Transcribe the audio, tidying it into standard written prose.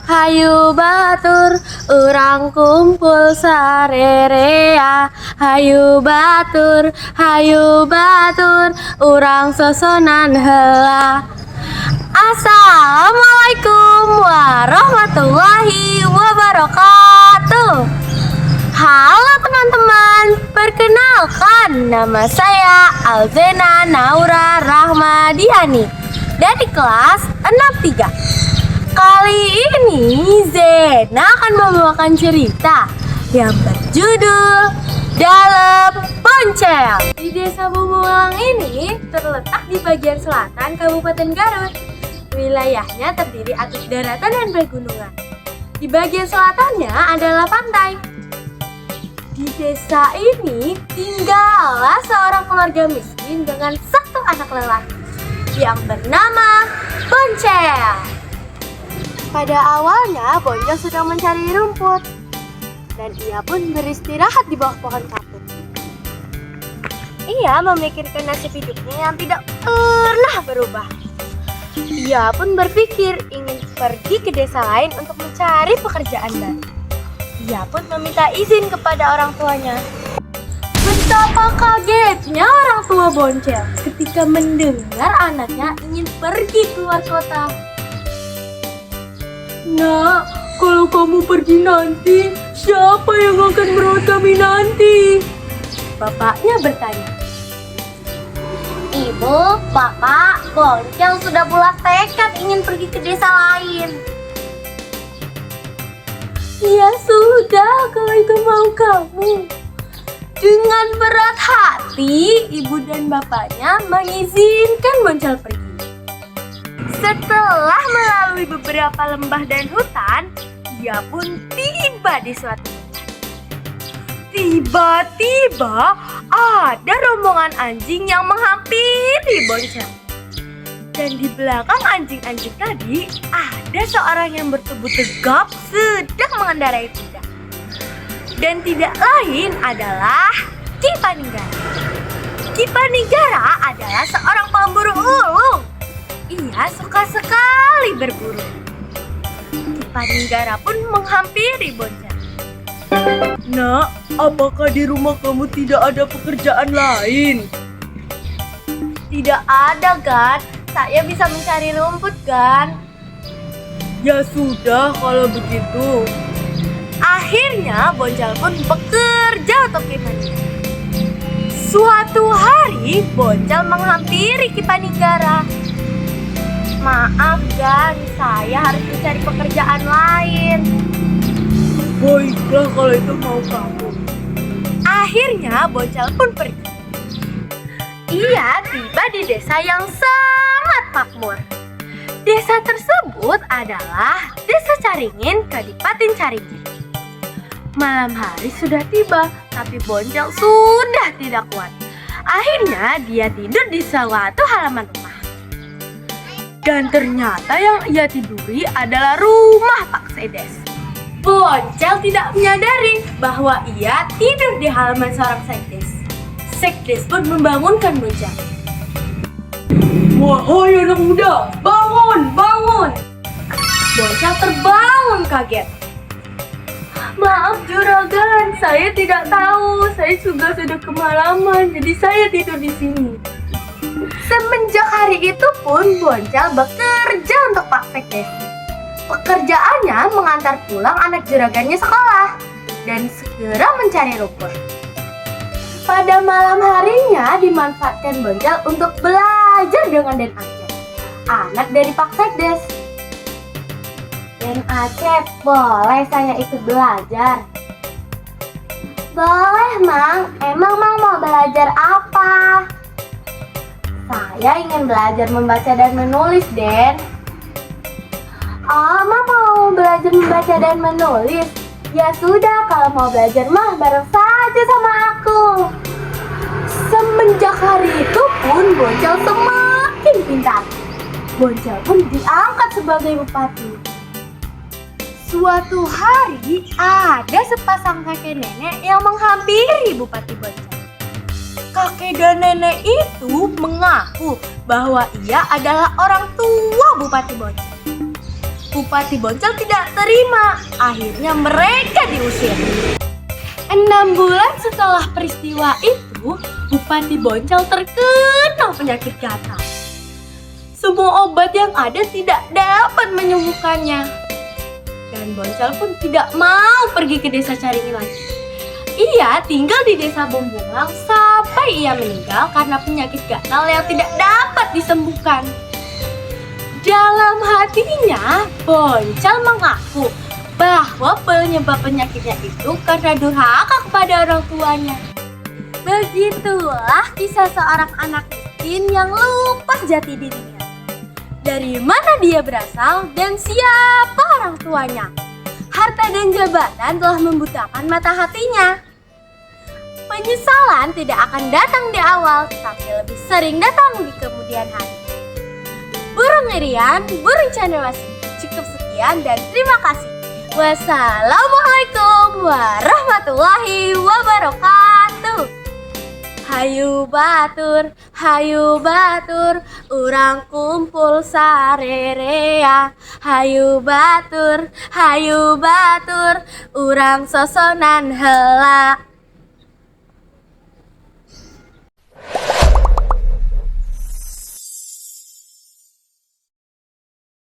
Hayu batur, urang kumpul sarerea. Hayu batur, urang sosonan heula. Assalamualaikum warahmatullahi wabarakatuh. Halo teman-teman, perkenalkan nama saya Alzena Naura Rahmadiani dari kelas 63. Kali ini Zena akan membawakan cerita yang berjudul Dalam Poncel. Di Desa Bumulang ini terletak di bagian selatan Kabupaten Garut. Wilayahnya terdiri atas daratan dan pegunungan. Di bagian selatannya adalah pantai. Di desa ini tinggallah seorang keluarga miskin dengan satu anak lelaki yang bernama Poncel. Pada awalnya, Boncel sedang mencari rumput dan ia pun beristirahat di bawah pohon kapuk. Ia memikirkan nasib hidupnya yang tidak pernah berubah. Ia pun berpikir ingin pergi ke desa lain untuk mencari pekerjaan baru. Ia pun meminta izin kepada orang tuanya. Betapa kagetnya orang tua Boncel ketika mendengar anaknya ingin pergi keluar kota. Nak, kalau kamu pergi nanti, siapa yang akan merawat kami nanti? Bapaknya bertanya. Ibu, Bapak, Boncel sudah bulat tekad ingin pergi ke desa lain. Ya sudah, kalau itu mau kamu. Dengan berat hati, ibu dan bapaknya mengizinkan Boncel pergi. Setelah melalui beberapa lembah dan hutan, dia pun tiba di suatu hutan. Tiba-tiba ada rombongan anjing yang menghampiri Boncel. Dan di belakang anjing-anjing tadi ada seorang yang bertubuh tegap sedang mengendarai kuda. Dan tidak lain adalah Ki Panigara. Ki Panigara adalah seorang pemburu ulung. Ia suka sekali berburu. Ki Panigara pun menghampiri Boncel. Nak, apakah di rumah kamu tidak ada pekerjaan lain? Tidak ada, Gan. Saya bisa mencari rumput, Gan. Ya sudah, kalau begitu. Akhirnya Boncel pun bekerja untuk Ki Panigara. Suatu hari Boncel menghampiri Ki Panigara. Maaf, Gan, saya harus mencari pekerjaan lain. Baiklah kalau itu mau kamu. Akhirnya Boncel pun pergi. Ia tiba di desa yang sangat makmur. Desa tersebut adalah Desa Caringin, Kadipaten Caringin. Malam hari sudah tiba, tapi Boncel sudah tidak kuat. Akhirnya dia tidur di suatu halaman rumah. Dan ternyata yang ia tiduri adalah rumah Pak Sekdes. Boncel tidak menyadari bahwa ia tidur di halaman seorang Sekdes. Sekdes pun membangunkan Boncel. Wahai anak muda, bangun, bangun! Boncel terbangun kaget. Maaf juragan, saya tidak tahu. Saya sudah kemalaman, jadi saya tidur di sini. Semenjak hari itu pun Boncel bekerja untuk Pak Sekdes. Pekerjaannya mengantar pulang anak juragannya sekolah dan segera mencari rumput. Pada malam harinya dimanfaatkan Boncel untuk belajar dengan Den Acep, anak dari Pak Sekdes. Den Acep, boleh saya ikut belajar? Boleh, Mang. Emang Mang mau belajar apa? Saya ingin belajar membaca dan menulis, Den. Mang mau belajar membaca dan menulis? Ya sudah, kalau mau belajar mah bareng saja sama aku. Semenjak hari itu pun Boncel semakin pintar. Boncel pun diangkat sebagai bupati. Suatu hari ada sepasang kakek nenek yang menghampiri Bupati Boncel. Kakek dan nenek itu mengaku bahwa ia adalah orang tua Bupati Boncel. Bupati Boncel tidak terima, akhirnya mereka diusir. 6 bulan setelah peristiwa itu, Bupati Boncel terkena penyakit gatal. Semua obat yang ada tidak dapat menyembuhkannya. Dan Boncel pun tidak mau pergi ke desa Caringin lagi. Ia tinggal di desa Bumbungang sampai ia meninggal karena penyakit gatal yang tidak dapat disembuhkan. Dalam hatinya, Boncel mengaku bahwa penyebab penyakitnya itu karena durhaka kepada orang tuanya. Begitulah kisah seorang anak miskin yang lupa jati dirinya. Dari mana dia berasal dan siapa orang tuanya. Harta dan jabatan telah membutakan mata hatinya. Penyesalan tidak akan datang di awal, tapi lebih sering datang di kemudian hari. Burung Irian, burung cendrawasih. Cukup sekian dan terima kasih. Wassalamualaikum warahmatullahi wabarakatuh. Hayu batur, urang kumpul sarerea. Hayu batur, urang sosonan heula.